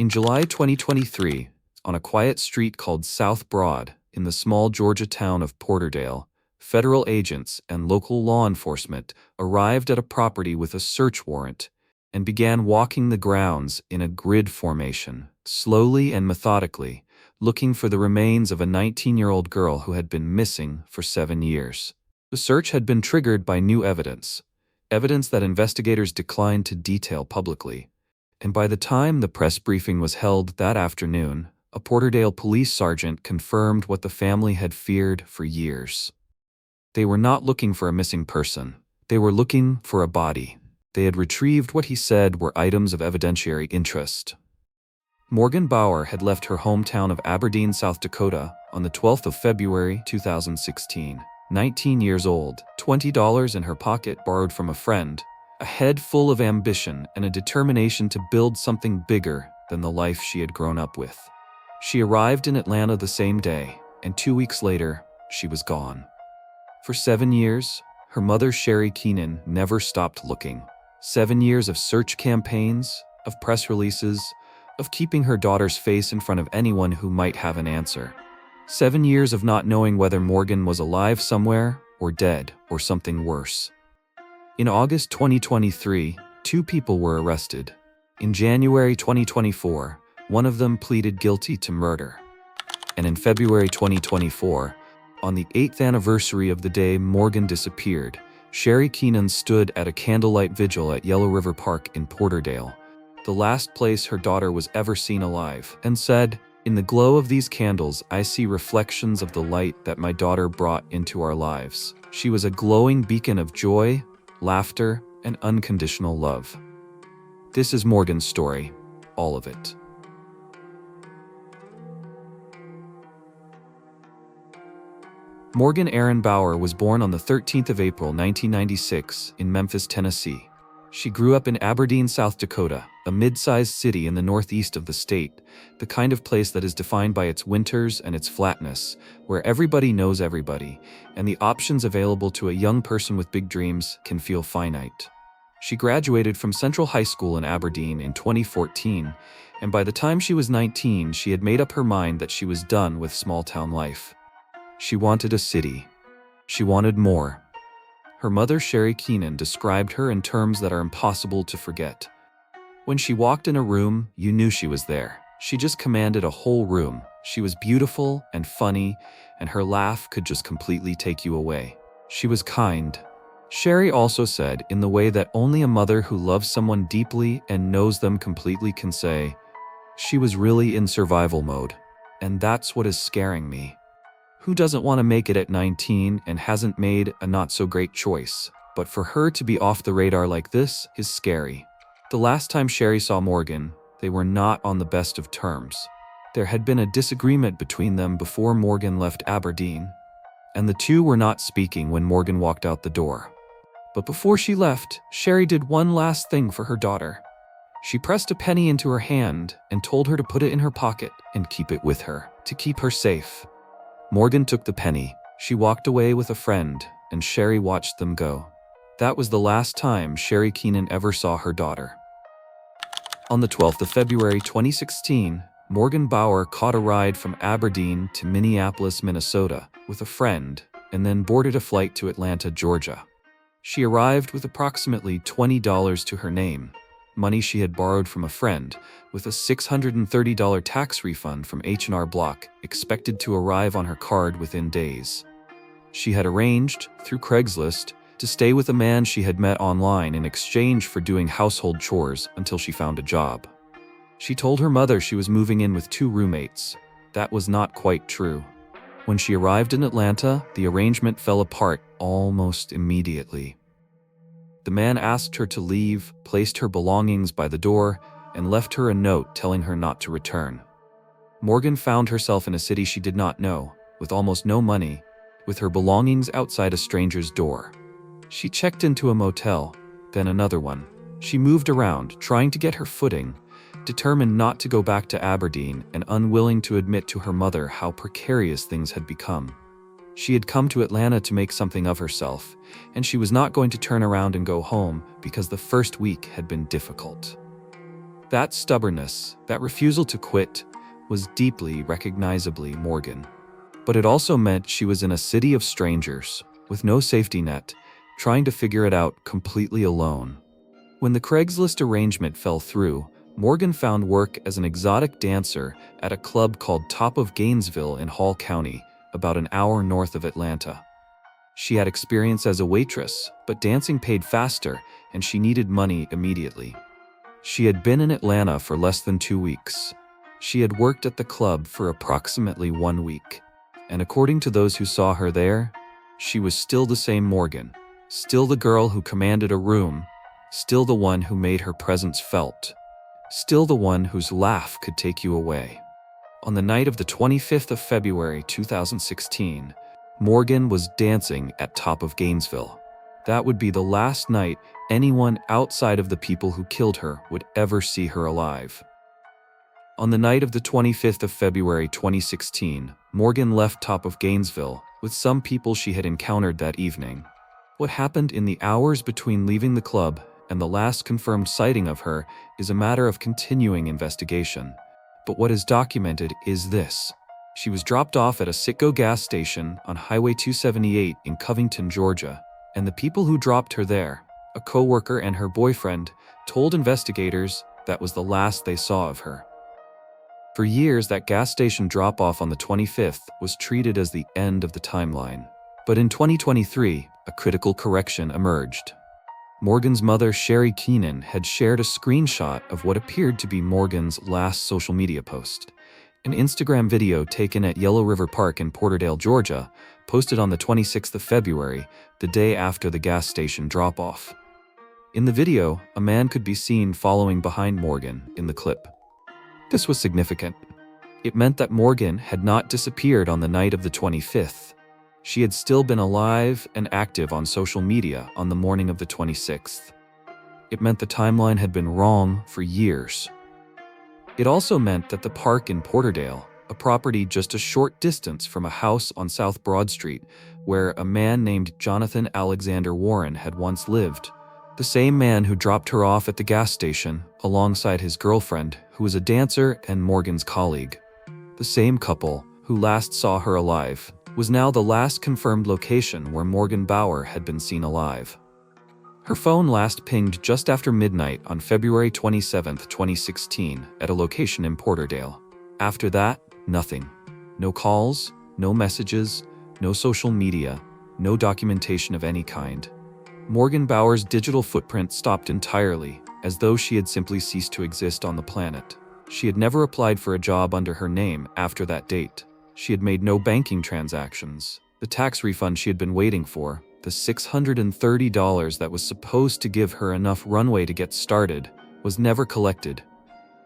In July 2023, on a quiet street called South Broad, in the small Georgia town of Porterdale, federal agents and local law enforcement arrived at a property with a search warrant and began walking the grounds in a grid formation, slowly and methodically, looking for the remains of a 19-year-old girl who had been missing for 7 years. The search had been triggered by new evidence that investigators declined to detail publicly. And by the time the press briefing was held that afternoon, a Porterdale police sergeant confirmed what the family had feared for years. They were not looking for a missing person. They were looking for a body. They had retrieved what he said were items of evidentiary interest. Morgan Bauer had left her hometown of Aberdeen, South Dakota, on the 12th of February 2016. 19 years old, $20 in her pocket borrowed from a friend, a head full of ambition and a determination to build something bigger than the life she had grown up with. She arrived in Atlanta the same day, and 2 weeks later, she was gone. For 7 years, her mother Sherry Keenan never stopped looking. 7 years of search campaigns, of press releases, of keeping her daughter's face in front of anyone who might have an answer. 7 years of not knowing whether Morgan was alive somewhere, or dead, or something worse. In August 2023, 2 people were arrested. In January 2024, one of them pleaded guilty to murder. And in February 2024, on the 8th anniversary of the day Morgan disappeared, Sherry Keenan stood at a candlelight vigil at Yellow River Park in Porterdale, the last place her daughter was ever seen alive, and said, "In the glow of these candles, I see reflections of the light that my daughter brought into our lives. She was a glowing beacon of joy, laughter, and unconditional love." This is Morgan's story, all of it. Morgan Erin Bauer was born on the 13th of April 1996 in Memphis, Tennessee. She grew up in Aberdeen, South Dakota, a mid-sized city in the northeast of the state, the kind of place that is defined by its winters and its flatness, where everybody knows everybody, and the options available to a young person with big dreams can feel finite. She graduated from Central High School in Aberdeen in 2014, and by the time she was 19, she had made up her mind that she was done with small-town life. She wanted a city. She wanted more. Her mother, Sherry Keenan, described her in terms that are impossible to forget. When she walked in a room, you knew she was there. She just commanded a whole room. She was beautiful and funny, and her laugh could just completely take you away. She was kind. Sherry also said, in the way that only a mother who loves someone deeply and knows them completely can say, she was really in survival mode. And that's what is scaring me. Who doesn't want to make it at 19 and hasn't made a not-so-great choice? But for her to be off the radar like this is scary. The last time Sherry saw Morgan, they were not on the best of terms. There had been a disagreement between them before Morgan left Aberdeen, and the two were not speaking when Morgan walked out the door. But before she left, Sherry did one last thing for her daughter. She pressed a penny into her hand and told her to put it in her pocket and keep it with her, to keep her safe. Morgan took the penny. She walked away with a friend, and Sherry watched them go. That was the last time Sherry Keenan ever saw her daughter. On the 12th of February 2016, Morgan Bauer caught a ride from Aberdeen to Minneapolis, Minnesota, with a friend, and then boarded a flight to Atlanta, Georgia. She arrived with approximately $20 to her name, money she had borrowed from a friend, with a $630 tax refund from H&R Block expected to arrive on her card within days. She had arranged, through Craigslist, to stay with a man she had met online in exchange for doing household chores until she found a job. She told her mother she was moving in with 2 roommates. That was not quite true. When she arrived in Atlanta, the arrangement fell apart almost immediately. The man asked her to leave, placed her belongings by the door, and left her a note telling her not to return. Morgan found herself in a city she did not know, with almost no money, with her belongings outside a stranger's door. She checked into a motel, then another one. She moved around, trying to get her footing, determined not to go back to Aberdeen and unwilling to admit to her mother how precarious things had become. She had come to Atlanta to make something of herself, and she was not going to turn around and go home because the first week had been difficult. That stubbornness, that refusal to quit, was deeply, recognizably Morgan. But it also meant she was in a city of strangers, with no safety net, trying to figure it out completely alone. When the Craigslist arrangement fell through, Morgan found work as an exotic dancer at a club called Top of Gainesville in Hall County, about an hour north of Atlanta. She had experience as a waitress, but dancing paid faster, and she needed money immediately. She had been in Atlanta for less than 2 weeks. She had worked at the club for approximately 1 week, and according to those who saw her there, she was still the same Morgan, still the girl who commanded a room, still the one who made her presence felt, still the one whose laugh could take you away. On the night of the 25th of February 2016, Morgan was dancing at Top of Gainesville. That would be the last night anyone outside of the people who killed her would ever see her alive. On the night of the 25th of February 2016, Morgan left Top of Gainesville with some people she had encountered that evening. What happened in the hours between leaving the club and the last confirmed sighting of her is a matter of continuing investigation. But what is documented is this. She was dropped off at a Citgo gas station on Highway 278 in Covington, Georgia, and the people who dropped her there, a co-worker and her boyfriend, told investigators that was the last they saw of her. For years, that gas station drop-off on the 25th was treated as the end of the timeline. But in 2023, a critical correction emerged. Morgan's mother, Sherry Keenan, had shared a screenshot of what appeared to be Morgan's last social media post. An Instagram video taken at Yellow River Park in Porterdale, Georgia, posted on the 26th of February, the day after the gas station drop-off. In the video, a man could be seen following behind Morgan in the clip. This was significant. It meant that Morgan had not disappeared on the night of the 25th. She had still been alive and active on social media on the morning of the 26th. It meant the timeline had been wrong for years. It also meant that the park in Porterdale, a property just a short distance from a house on South Broad Street, where a man named Jonathan Alexander Warren had once lived, the same man who dropped her off at the gas station alongside his girlfriend, who was a dancer and Morgan's colleague. The same couple, who last saw her alive, was now the last confirmed location where Morgan Bauer had been seen alive. Her phone last pinged just after midnight on February 27, 2016, at a location in Porterdale. After that, nothing. No calls, no messages, no social media, no documentation of any kind. Morgan Bauer's digital footprint stopped entirely, as though she had simply ceased to exist on the planet. She had never applied for a job under her name after that date. She had made no banking transactions. The tax refund she had been waiting for, the $630 that was supposed to give her enough runway to get started, was never collected.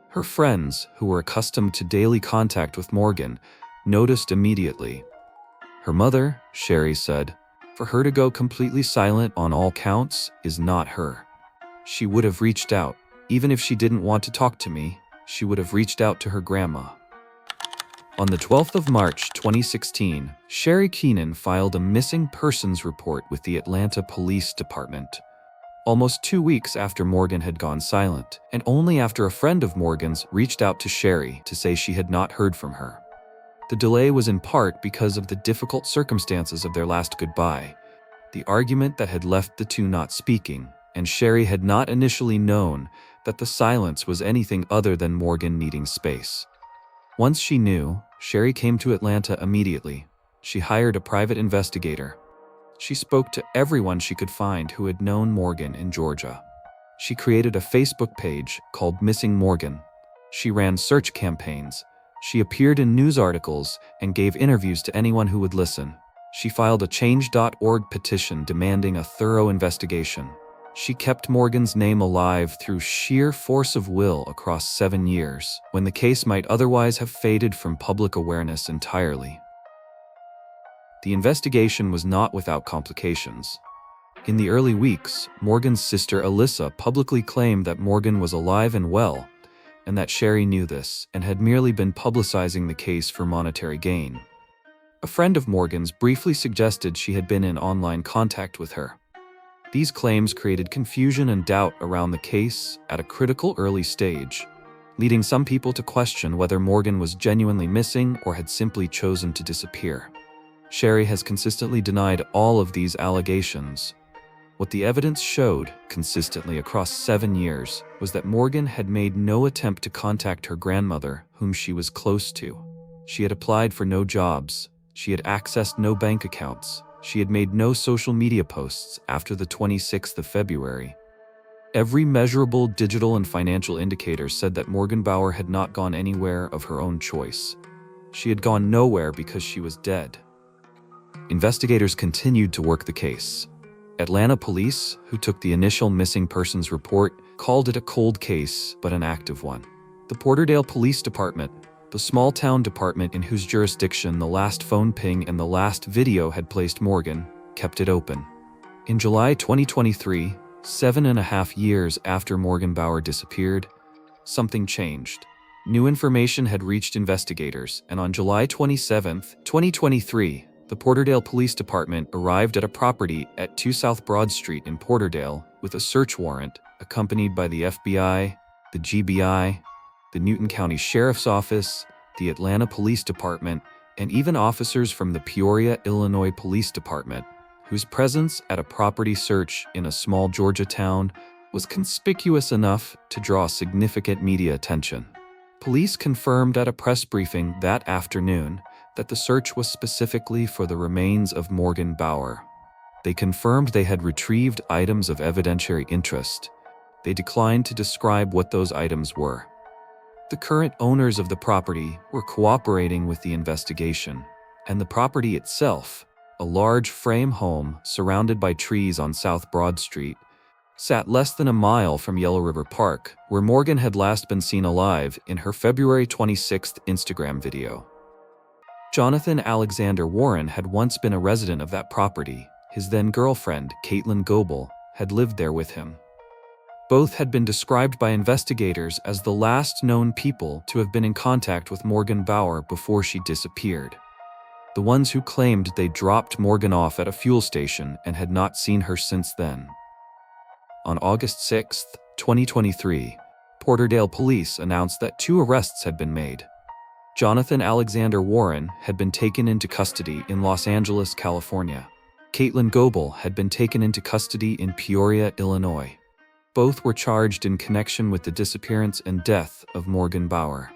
Her friends, who were accustomed to daily contact with Morgan, noticed immediately. Her mother, Sherry, said, "For her to go completely silent on all counts is not her. She would have reached out. Even if she didn't want to talk to me, she would have reached out to her grandma." On the 12th of March 2016, Sherry Keenan filed a missing persons report with the Atlanta Police Department. Almost 2 weeks after Morgan had gone silent, and only after a friend of Morgan's reached out to Sherry to say she had not heard from her. The delay was in part because of the difficult circumstances of their last goodbye, the argument that had left the two not speaking, and Sherry had not initially known that the silence was anything other than Morgan needing space. Once she knew, Sherry came to Atlanta immediately. She hired a private investigator. She spoke to everyone she could find who had known Morgan in Georgia. She created a Facebook page called Missing Morgan. She ran search campaigns. She appeared in news articles and gave interviews to anyone who would listen. She filed a Change.org petition demanding a thorough investigation. She kept Morgan's name alive through sheer force of will across 7 years, when the case might otherwise have faded from public awareness entirely. The investigation was not without complications. In the early weeks, Morgan's sister Alyssa publicly claimed that Morgan was alive and well, and that Sherry knew this and had merely been publicizing the case for monetary gain. A friend of Morgan's briefly suggested she had been in online contact with her. These claims created confusion and doubt around the case at a critical early stage. leading some people to question whether Morgan was genuinely missing or had simply chosen to disappear. Sherry has consistently denied all of these allegations. What the evidence showed, consistently across 7 years, was that Morgan had made no attempt to contact her grandmother, whom she was close to. She had applied for no jobs. She had accessed no bank accounts. She had made no social media posts after the 26th of February. Every measurable digital and financial indicator said that Morgan Bauer had not gone anywhere of her own choice. She had gone nowhere because she was dead. Investigators continued to work the case. Atlanta police, who took the initial missing persons report, called it a cold case, but an active one. The Porterdale Police Department, the small-town department in whose jurisdiction the last phone ping and the last video had placed Morgan, kept it open. In July 2023, 7.5 years after Morgan Bauer disappeared, something changed. New information had reached investigators, and on July 27, 2023, the Porterdale Police Department arrived at a property at 2 South Broad Street in Porterdale with a search warrant, accompanied by the FBI, the GBI, the Newton County Sheriff's Office, the Atlanta Police Department, and even officers from the Peoria, Illinois Police Department, whose presence at a property search in a small Georgia town was conspicuous enough to draw significant media attention. Police confirmed at a press briefing that afternoon that the search was specifically for the remains of Morgan Bauer. They confirmed they had retrieved items of evidentiary interest. They declined to describe what those items were. The current owners of the property were cooperating with the investigation, and the property itself, a large frame home surrounded by trees on South Broad Street, sat less than a mile from Yellow River Park, where Morgan had last been seen alive in her February 26 Instagram video. Jonathan Alexander Warren had once been a resident of that property. His then-girlfriend, Caitlin Goebel, had lived there with him. Both had been described by investigators as the last known people to have been in contact with Morgan Bauer before she disappeared. The ones who claimed they dropped Morgan off at a fuel station and had not seen her since then. On August 6, 2023, Porterdale police announced that 2 arrests had been made. Jonathan Alexander Warren had been taken into custody in Los Angeles, California. Caitlin Goebel had been taken into custody in Peoria, Illinois. Both were charged in connection with the disappearance and death of Morgan Bauer.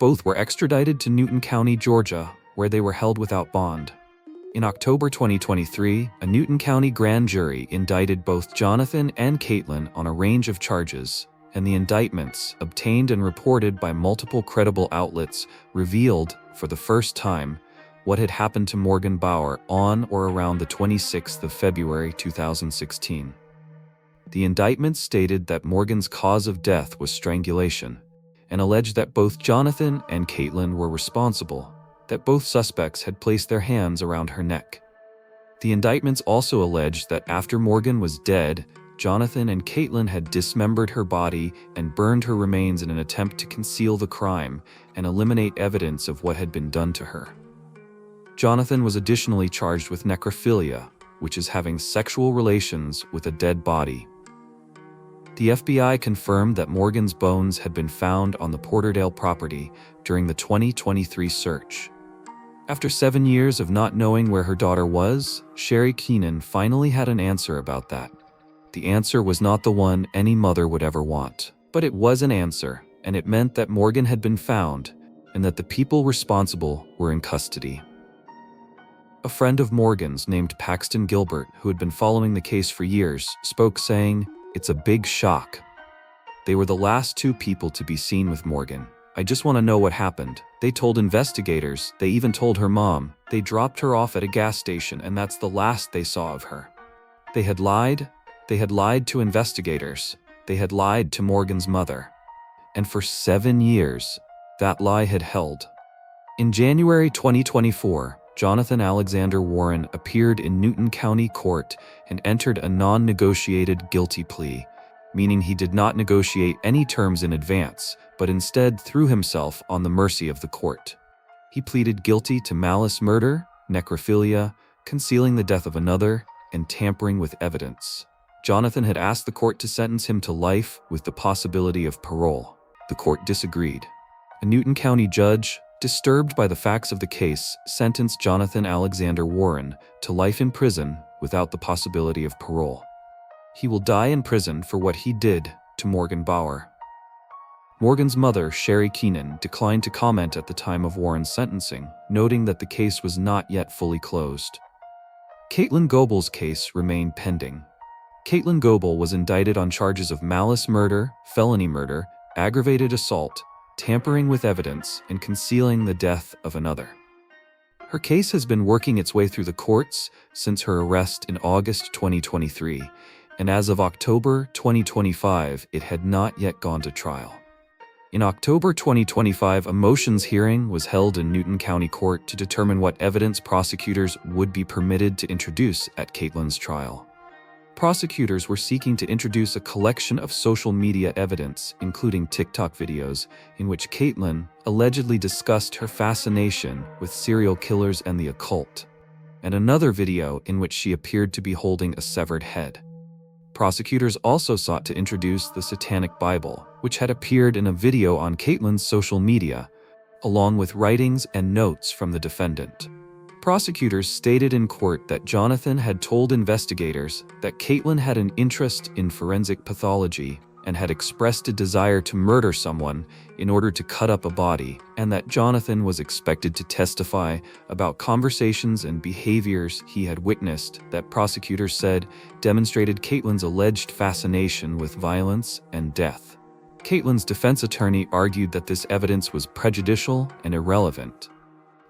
Both were extradited to Newton County, Georgia, where they were held without bond. In October 2023, a Newton County grand jury indicted both Jonathan and Caitlin on a range of charges, and the indictments, obtained and reported by multiple credible outlets, revealed, for the first time, what had happened to Morgan Bauer on or around the 26th of February 2016. The indictment stated that Morgan's cause of death was strangulation, and alleged that both Jonathan and Caitlin were responsible, that both suspects had placed their hands around her neck. The indictments also alleged that after Morgan was dead, Jonathan and Caitlin had dismembered her body and burned her remains in an attempt to conceal the crime and eliminate evidence of what had been done to her. Jonathan was additionally charged with necrophilia, which is having sexual relations with a dead body. The FBI confirmed that Morgan's bones had been found on the Porterdale property during the 2023 search. After 7 years of not knowing where her daughter was, Sherry Keenan finally had an answer about that. The answer was not the one any mother would ever want, but it was an answer, and it meant that Morgan had been found, and that the people responsible were in custody. A friend of Morgan's named Paxton Gilbert, who had been following the case for years, spoke saying, "It's a big shock. They were the last 2 people to be seen with Morgan. I just want to know what happened. They told investigators, they even told her mom, they dropped her off at a gas station and that's the last they saw of her. They had lied to investigators, they had lied to Morgan's mother. And for 7 years, that lie had held." In January 2024, Jonathan Alexander Warren appeared in Newton County Court and entered a non-negotiated guilty plea, meaning he did not negotiate any terms in advance, but instead threw himself on the mercy of the court. He pleaded guilty to malice murder, necrophilia, concealing the death of another, and tampering with evidence. Jonathan had asked the court to sentence him to life with the possibility of parole. The court disagreed. A Newton County judge, disturbed by the facts of the case, sentenced Jonathan Alexander Warren to life in prison without the possibility of parole. He will die in prison for what he did to Morgan Bauer. Morgan's mother, Sherry Keenan, declined to comment at the time of Warren's sentencing, noting that the case was not yet fully closed. Caitlin Goebel's case remained pending. Caitlin Goebel was indicted on charges of malice murder, felony murder, aggravated assault, tampering with evidence, and concealing the death of another. Her case has been working its way through the courts since her arrest in August 2023, and as of October 2025, it had not yet gone to trial. In October 2025, a motions hearing was held in Newton County Court to determine what evidence prosecutors would be permitted to introduce at Caitlin's trial. Prosecutors were seeking to introduce a collection of social media evidence, including TikTok videos, in which Caitlin allegedly discussed her fascination with serial killers and the occult, and another video in which she appeared to be holding a severed head. Prosecutors also sought to introduce the Satanic Bible, which had appeared in a video on Caitlin's social media, along with writings and notes from the defendant. Prosecutors stated in court that Jonathan had told investigators that Caitlin had an interest in forensic pathology and had expressed a desire to murder someone in order to cut up a body, and that Jonathan was expected to testify about conversations and behaviors he had witnessed that prosecutors said demonstrated Caitlin's alleged fascination with violence and death. Caitlin's defense attorney argued that this evidence was prejudicial and irrelevant,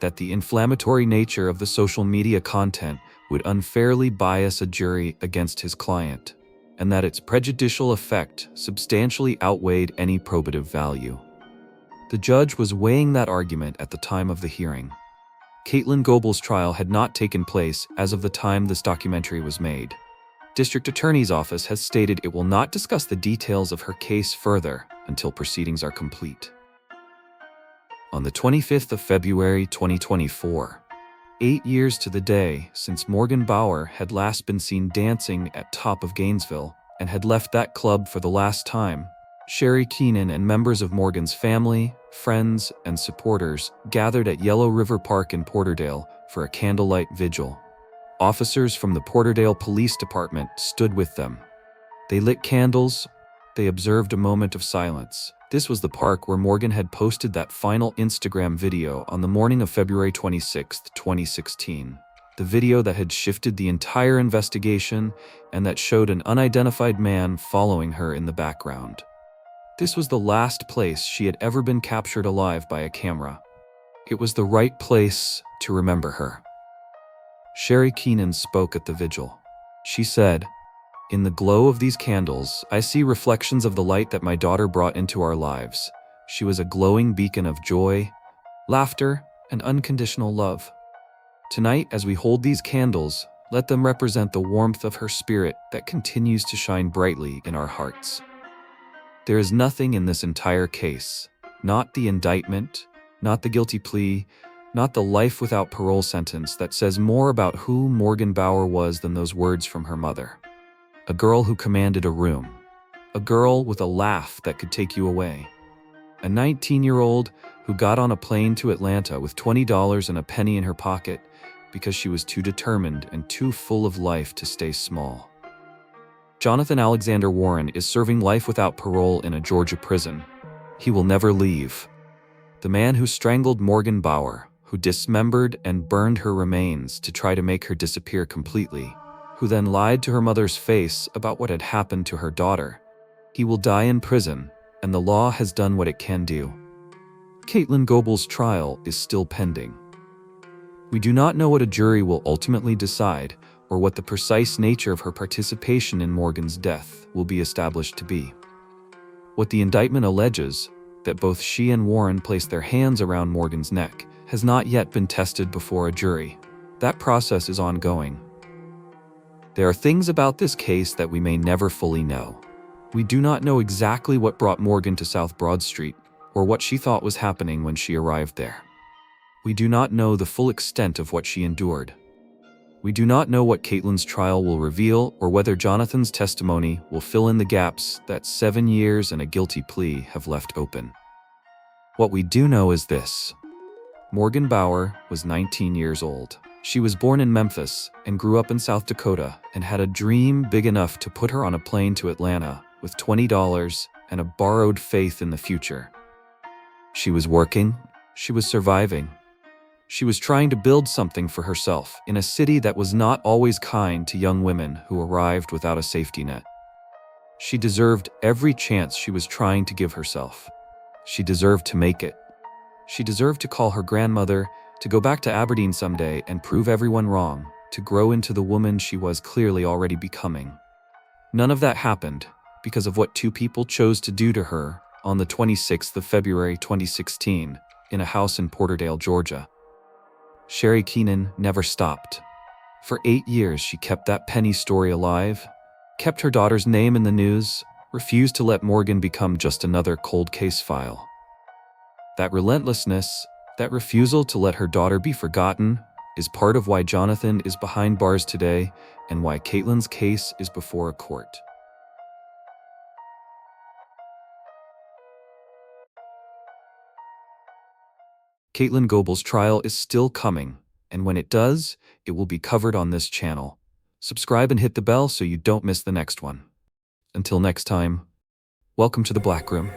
that the inflammatory nature of the social media content would unfairly bias a jury against his client, and that its prejudicial effect substantially outweighed any probative value. The judge was weighing that argument at the time of the hearing. Caitlin Goebel's trial had not taken place as of the time this documentary was made. District Attorney's Office has stated it will not discuss the details of her case further until proceedings are complete. On the 25th of February 2024, 8 years to the day since Morgan Bauer had last been seen dancing at Top of Gainesville and had left that club for the last time, Sherry Keenan and members of Morgan's family, friends, and supporters gathered at Yellow River Park in Porterdale for a candlelight vigil. Officers from the Porterdale Police Department stood with them. They lit candles. They observed a moment of silence. This was the park where Morgan had posted that final Instagram video on the morning of February 26, 2016. The video that had shifted the entire investigation and that showed an unidentified man following her in the background. This was the last place she had ever been captured alive by a camera. It was the right place to remember her. Sherry Keenan spoke at the vigil. She said, "In the glow of these candles, I see reflections of the light that my daughter brought into our lives. She was a glowing beacon of joy, laughter, and unconditional love. Tonight, as we hold these candles, let them represent the warmth of her spirit that continues to shine brightly in our hearts." There is nothing in this entire case, not the indictment, not the guilty plea, not the life without parole sentence, that says more about who Morgan Bauer was than those words from her mother. A girl who commanded a room. A girl with a laugh that could take you away. A 19-year-old who got on a plane to Atlanta with $20 and a penny in her pocket because she was too determined and too full of life to stay small. Jonathan Alexander Warren is serving life without parole in a Georgia prison. He will never leave. The man who strangled Morgan Bauer, who dismembered and burned her remains to try to make her disappear completely, who then lied to her mother's face about what had happened to her daughter. He will die in prison, and the law has done what it can do. Caitlin Goebel's trial is still pending. We do not know what a jury will ultimately decide, or what the precise nature of her participation in Morgan's death will be established to be. What the indictment alleges, that both she and Warren placed their hands around Morgan's neck, has not yet been tested before a jury. That process is ongoing. There are things about this case that we may never fully know. We do not know exactly what brought Morgan to South Broad Street, or what she thought was happening when she arrived there. We do not know the full extent of what she endured. We do not know what Caitlin's trial will reveal or whether Jonathan's testimony will fill in the gaps that 7 years and a guilty plea have left open. What we do know is this. Morgan Bauer was 19 years old. She was born in Memphis and grew up in South Dakota and had a dream big enough to put her on a plane to Atlanta with $20 and a borrowed faith in the future. She was working, she was surviving. She was trying to build something for herself in a city that was not always kind to young women who arrived without a safety net. She deserved every chance she was trying to give herself. She deserved to make it. She deserved to call her grandmother, to go back to Aberdeen someday and prove everyone wrong, to grow into the woman she was clearly already becoming. None of that happened because of what two people chose to do to her on the 26th of February 2016 in a house in Porterdale, Georgia. Sherry Keenan never stopped. For 8 years, she kept that penny story alive, kept her daughter's name in the news, refused to let Morgan become just another cold case file. That relentlessness, that refusal to let her daughter be forgotten, is part of why Jonathan is behind bars today and why Caitlin's case is before a court. Caitlin Goebel's trial is still coming, and when it does, it will be covered on this channel. Subscribe and hit the bell so you don't miss the next one. Until next time, welcome to the Black Room.